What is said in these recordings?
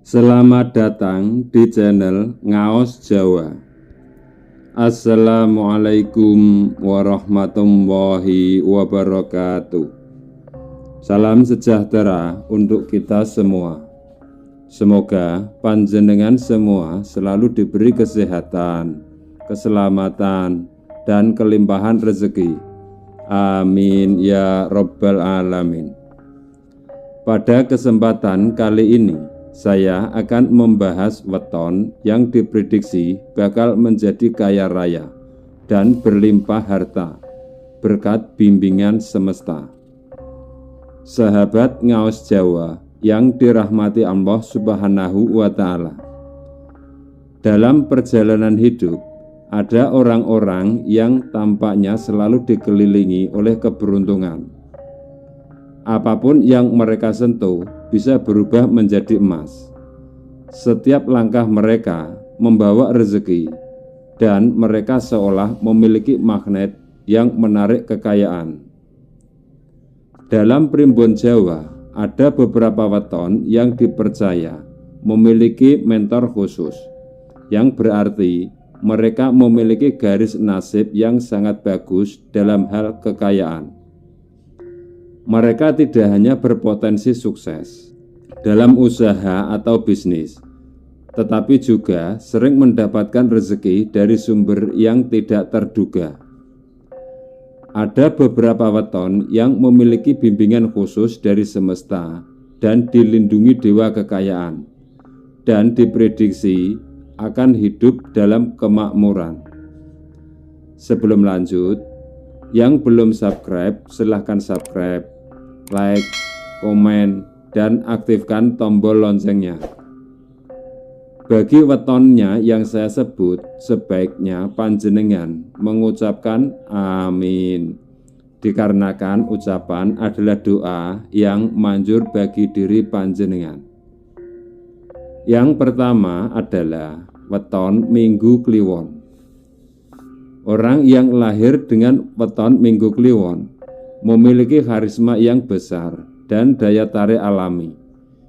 Selamat datang di channel Ngaos Jawa. Assalamualaikum warahmatullahi wabarakatuh. Salam sejahtera untuk kita semua. Semoga panjenengan semua selalu diberi kesehatan, keselamatan, dan kelimpahan rezeki. Amin ya Rabbal Alamin. Pada kesempatan kali ini, saya akan membahas weton yang diprediksi bakal menjadi kaya raya dan berlimpah harta berkat bimbingan semesta. Sahabat Ngaos Jawa yang dirahmati Allah Subhanahu wa Ta'ala, dalam perjalanan hidup ada orang-orang yang tampaknya selalu dikelilingi oleh keberuntungan. Apapun yang mereka sentuh bisa berubah menjadi emas. Setiap langkah mereka membawa rezeki, dan mereka seolah memiliki magnet yang menarik kekayaan. Dalam primbon Jawa, ada beberapa weton yang dipercaya memiliki mentor khusus, yang berarti mereka memiliki garis nasib yang sangat bagus dalam hal kekayaan. Mereka tidak hanya berpotensi sukses dalam usaha atau bisnis, tetapi juga sering mendapatkan rezeki dari sumber yang tidak terduga. Ada beberapa weton yang memiliki bimbingan khusus dari semesta dan dilindungi dewa kekayaan, dan diprediksi akan hidup dalam kemakmuran. Sebelum lanjut, yang belum subscribe silahkan subscribe, like, komen, dan aktifkan tombol loncengnya. Bagi wetonnya yang saya sebut, sebaiknya panjenengan mengucapkan amin, dikarenakan ucapan adalah doa yang manjur bagi diri panjenengan. Yang pertama adalah weton Minggu Kliwon. Orang yang lahir dengan weton Minggu Kliwon memiliki karisma yang besar dan daya tarik alami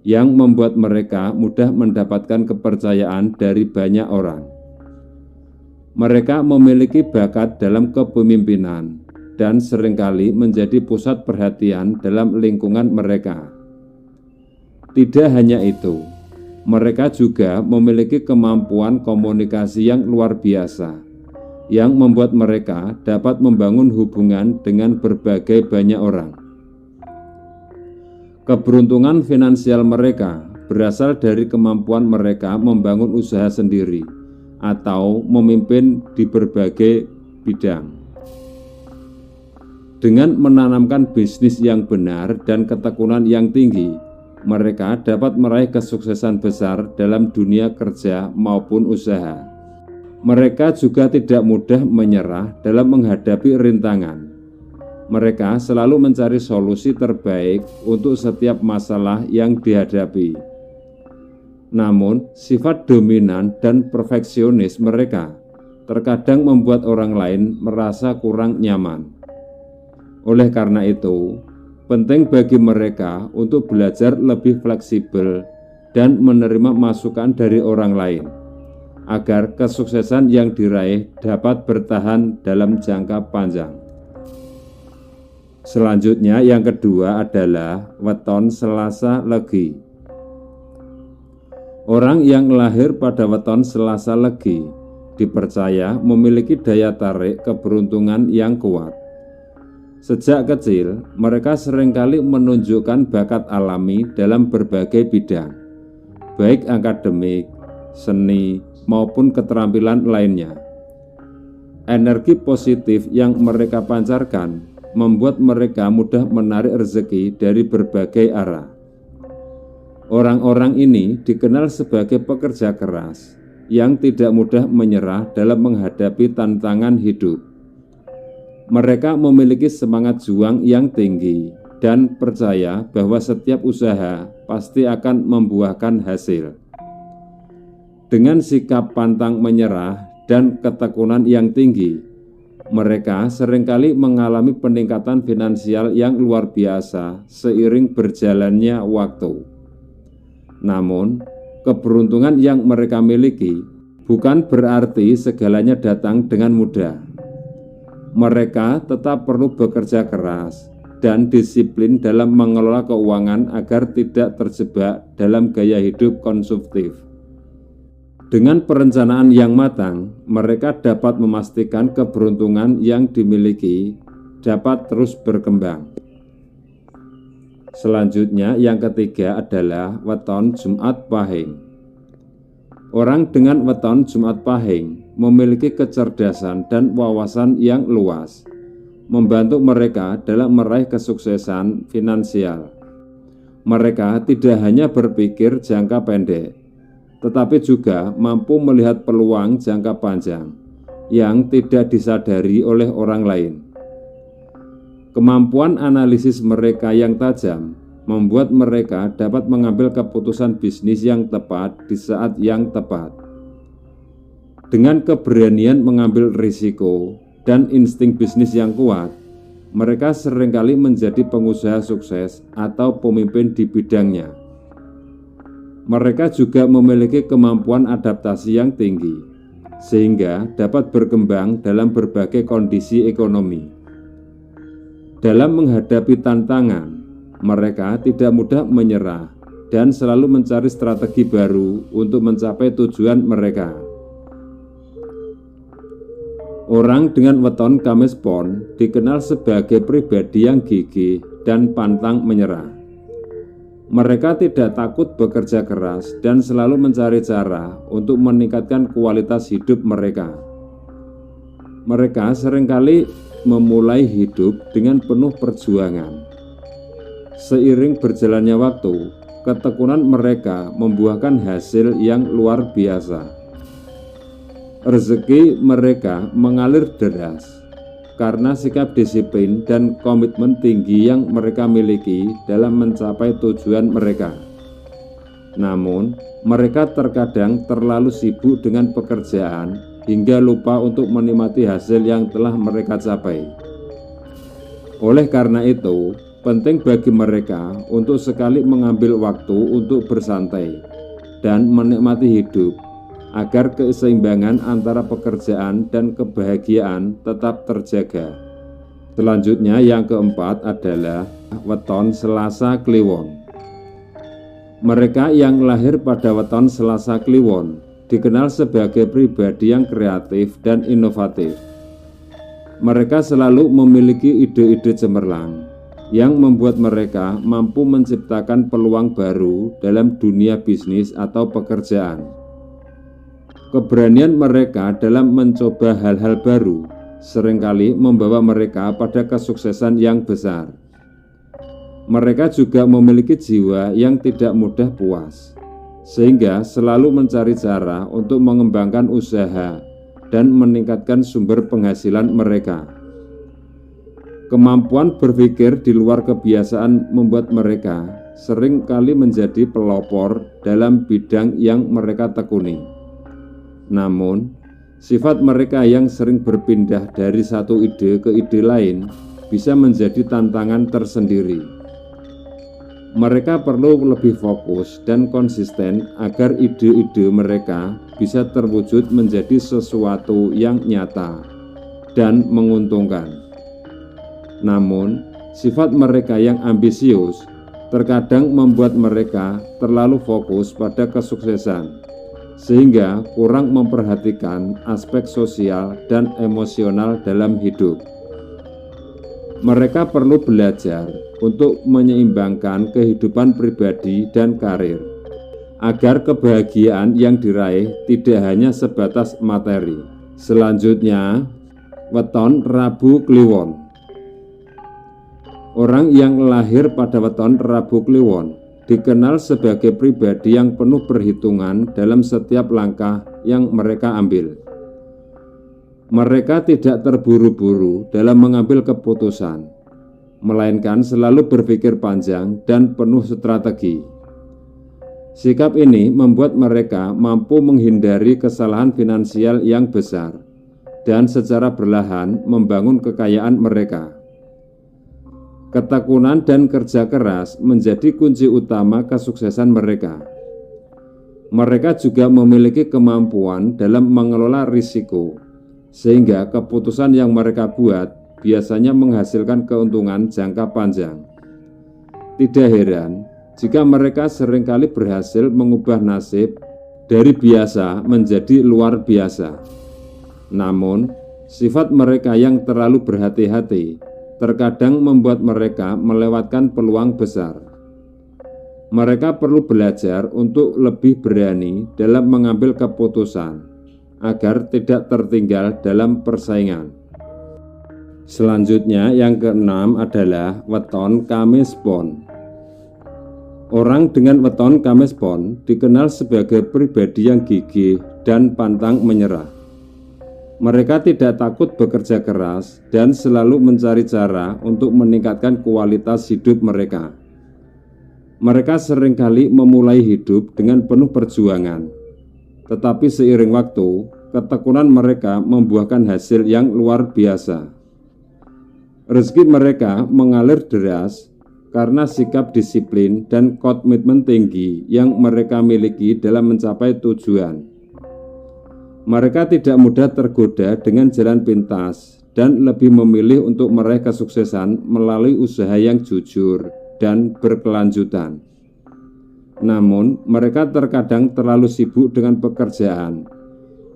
yang membuat mereka mudah mendapatkan kepercayaan dari banyak orang. Mereka memiliki bakat dalam kepemimpinan dan seringkali menjadi pusat perhatian dalam lingkungan mereka. Tidak hanya itu, mereka juga memiliki kemampuan komunikasi yang luar biasa, yang membuat mereka dapat membangun hubungan dengan berbagai banyak orang. Keberuntungan finansial mereka berasal dari kemampuan mereka membangun usaha sendiri atau memimpin di berbagai bidang. Dengan menanamkan bisnis yang benar dan ketekunan yang tinggi, mereka dapat meraih kesuksesan besar dalam dunia kerja maupun usaha. Mereka juga tidak mudah menyerah dalam menghadapi rintangan. Mereka selalu mencari solusi terbaik untuk setiap masalah yang dihadapi. Namun, sifat dominan dan perfeksionis mereka terkadang membuat orang lain merasa kurang nyaman. Oleh karena itu, penting bagi mereka untuk belajar lebih fleksibel dan menerima masukan dari orang lain, agar kesuksesan yang diraih dapat bertahan dalam jangka panjang. Selanjutnya yang kedua adalah weton Selasa Legi. Orang yang lahir pada weton Selasa Legi dipercaya memiliki daya tarik keberuntungan yang kuat. Sejak kecil, mereka seringkali menunjukkan bakat alami dalam berbagai bidang, baik akademik, seni, maupun keterampilan lainnya. Energi positif yang mereka pancarkan membuat mereka mudah menarik rezeki dari berbagai arah. Orang-orang ini dikenal sebagai pekerja keras yang tidak mudah menyerah dalam menghadapi tantangan hidup. Mereka memiliki semangat juang yang tinggi dan percaya bahwa setiap usaha pasti akan membuahkan hasil. Dengan sikap pantang menyerah dan ketekunan yang tinggi, mereka seringkali mengalami peningkatan finansial yang luar biasa seiring berjalannya waktu. Namun, keberuntungan yang mereka miliki bukan berarti segalanya datang dengan mudah. Mereka tetap perlu bekerja keras dan disiplin dalam mengelola keuangan agar tidak terjebak dalam gaya hidup konsumtif. Dengan perencanaan yang matang, mereka dapat memastikan keberuntungan yang dimiliki dapat terus berkembang. Selanjutnya, yang ketiga adalah weton Jumat Pahing. Orang dengan weton Jumat Pahing memiliki kecerdasan dan wawasan yang luas, membantu mereka dalam meraih kesuksesan finansial. Mereka tidak hanya berpikir jangka pendek, tetapi juga mampu melihat peluang jangka panjang yang tidak disadari oleh orang lain. Kemampuan analisis mereka yang tajam membuat mereka dapat mengambil keputusan bisnis yang tepat di saat yang tepat. Dengan keberanian mengambil risiko dan insting bisnis yang kuat, mereka seringkali menjadi pengusaha sukses atau pemimpin di bidangnya. Mereka juga memiliki kemampuan adaptasi yang tinggi, sehingga dapat berkembang dalam berbagai kondisi ekonomi. Dalam menghadapi tantangan, mereka tidak mudah menyerah dan selalu mencari strategi baru untuk mencapai tujuan mereka. Orang dengan weton Kamis Pon dikenal sebagai pribadi yang gigih dan pantang menyerah. Mereka tidak takut bekerja keras dan selalu mencari cara untuk meningkatkan kualitas hidup mereka. Mereka seringkali memulai hidup dengan penuh perjuangan. Seiring berjalannya waktu, ketekunan mereka membuahkan hasil yang luar biasa. Rezeki mereka mengalir deras karena sikap disiplin dan komitmen tinggi yang mereka miliki dalam mencapai tujuan mereka. Namun, mereka terkadang terlalu sibuk dengan pekerjaan hingga lupa untuk menikmati hasil yang telah mereka capai. Oleh karena itu, penting bagi mereka untuk sekali mengambil waktu untuk bersantai dan menikmati hidup, agar keseimbangan antara pekerjaan dan kebahagiaan tetap terjaga. Selanjutnya, yang keempat adalah weton Selasa Kliwon. Mereka yang lahir pada weton Selasa Kliwon dikenal sebagai pribadi yang kreatif dan inovatif. Mereka selalu memiliki ide-ide cemerlang yang membuat mereka mampu menciptakan peluang baru dalam dunia bisnis atau pekerjaan. Keberanian mereka dalam mencoba hal-hal baru seringkali membawa mereka pada kesuksesan yang besar. Mereka juga memiliki jiwa yang tidak mudah puas, sehingga selalu mencari cara untuk mengembangkan usaha dan meningkatkan sumber penghasilan mereka. Kemampuan berpikir di luar kebiasaan membuat mereka seringkali menjadi pelopor dalam bidang yang mereka tekuni. Namun, sifat mereka yang sering berpindah dari satu ide ke ide lain bisa menjadi tantangan tersendiri. Mereka perlu lebih fokus dan konsisten agar ide-ide mereka bisa terwujud menjadi sesuatu yang nyata dan menguntungkan. Namun, sifat mereka yang ambisius terkadang membuat mereka terlalu fokus pada kesuksesan, sehingga kurang memperhatikan aspek sosial dan emosional dalam hidup. Mereka perlu belajar untuk menyeimbangkan kehidupan pribadi dan karir, agar kebahagiaan yang diraih tidak hanya sebatas materi. Selanjutnya, weton Rabu Kliwon. Orang yang lahir pada weton Rabu Kliwon dikenal sebagai pribadi yang penuh perhitungan dalam setiap langkah yang mereka ambil. Mereka tidak terburu-buru dalam mengambil keputusan, melainkan selalu berpikir panjang dan penuh strategi. Sikap ini membuat mereka mampu menghindari kesalahan finansial yang besar dan secara perlahan membangun kekayaan mereka. Ketekunan dan kerja keras menjadi kunci utama kesuksesan mereka. Mereka juga memiliki kemampuan dalam mengelola risiko, sehingga keputusan yang mereka buat biasanya menghasilkan keuntungan jangka panjang. Tidak heran jika mereka seringkali berhasil mengubah nasib dari biasa menjadi luar biasa. Namun, sifat mereka yang terlalu berhati-hati terkadang membuat mereka melewatkan peluang besar. Mereka perlu belajar untuk lebih berani dalam mengambil keputusan agar tidak tertinggal dalam persaingan. Selanjutnya yang keenam adalah weton Kamis Pon. Orang dengan weton Kamis Pon dikenal sebagai pribadi yang gigih dan pantang menyerah. Mereka tidak takut bekerja keras dan selalu mencari cara untuk meningkatkan kualitas hidup mereka. Mereka seringkali memulai hidup dengan penuh perjuangan, tetapi seiring waktu, ketekunan mereka membuahkan hasil yang luar biasa. Rezeki mereka mengalir deras karena sikap disiplin dan komitmen tinggi yang mereka miliki dalam mencapai tujuan. Mereka tidak mudah tergoda dengan jalan pintas dan lebih memilih untuk meraih kesuksesan melalui usaha yang jujur dan berkelanjutan. Namun, mereka terkadang terlalu sibuk dengan pekerjaan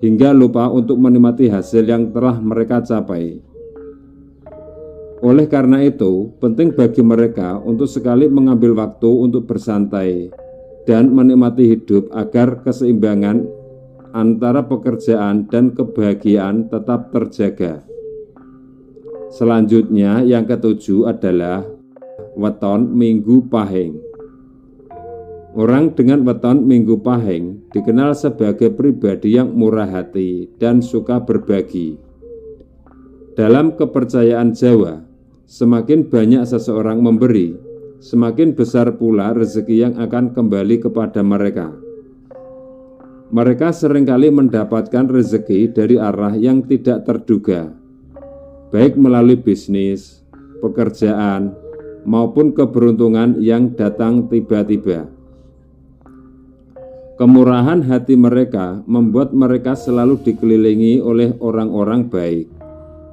hingga lupa untuk menikmati hasil yang telah mereka capai. Oleh karena itu, penting bagi mereka untuk sekali mengambil waktu untuk bersantai dan menikmati hidup agar keseimbangan antara pekerjaan dan kebahagiaan tetap terjaga. Selanjutnya, yang ketujuh adalah weton Minggu Pahing. Orang dengan weton Minggu Pahing dikenal sebagai pribadi yang murah hati dan suka berbagi. Dalam kepercayaan Jawa, semakin banyak seseorang memberi, semakin besar pula rezeki yang akan kembali kepada mereka. Mereka seringkali mendapatkan rezeki dari arah yang tidak terduga, baik melalui bisnis, pekerjaan, maupun keberuntungan yang datang tiba-tiba. Kemurahan hati mereka membuat mereka selalu dikelilingi oleh orang-orang baik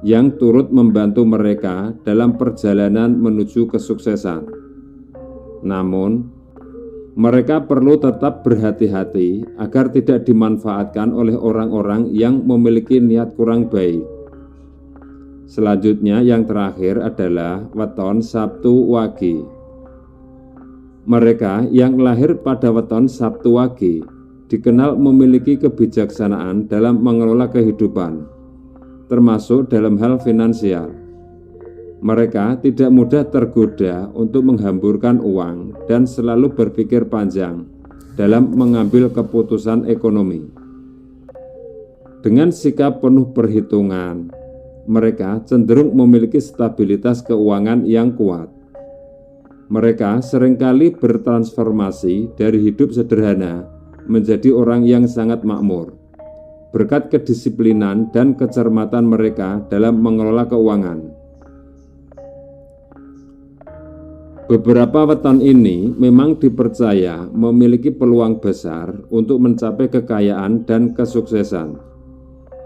yang turut membantu mereka dalam perjalanan menuju kesuksesan. Namun, mereka perlu tetap berhati-hati agar tidak dimanfaatkan oleh orang-orang yang memiliki niat kurang baik. Selanjutnya yang terakhir adalah weton Sabtu Wage. Mereka yang lahir pada weton Sabtu Wage dikenal memiliki kebijaksanaan dalam mengelola kehidupan, termasuk dalam hal finansial. Mereka tidak mudah tergoda untuk menghamburkan uang dan selalu berpikir panjang dalam mengambil keputusan ekonomi. Dengan sikap penuh perhitungan, mereka cenderung memiliki stabilitas keuangan yang kuat. Mereka seringkali bertransformasi dari hidup sederhana menjadi orang yang sangat makmur, berkat kedisiplinan dan kecermatan mereka dalam mengelola keuangan. Beberapa weton ini memang dipercaya memiliki peluang besar untuk mencapai kekayaan dan kesuksesan.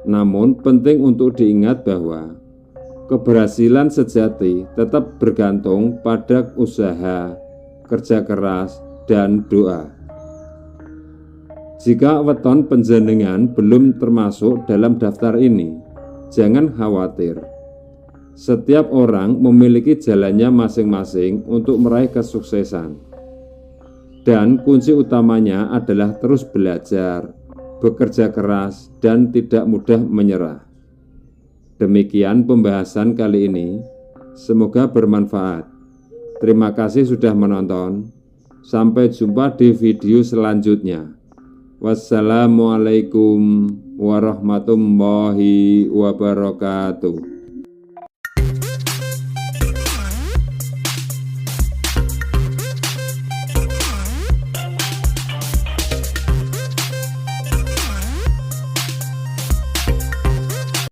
Namun penting untuk diingat bahwa keberhasilan sejati tetap bergantung pada usaha, kerja keras, dan doa. Jika weton panjenengan belum termasuk dalam daftar ini, jangan khawatir. Setiap orang memiliki jalannya masing-masing untuk meraih kesuksesan. Dan kunci utamanya adalah terus belajar, bekerja keras, dan tidak mudah menyerah. Demikian pembahasan kali ini. Semoga bermanfaat. Terima kasih sudah menonton. Sampai jumpa di video selanjutnya. Wassalamualaikum warahmatullahi wabarakatuh.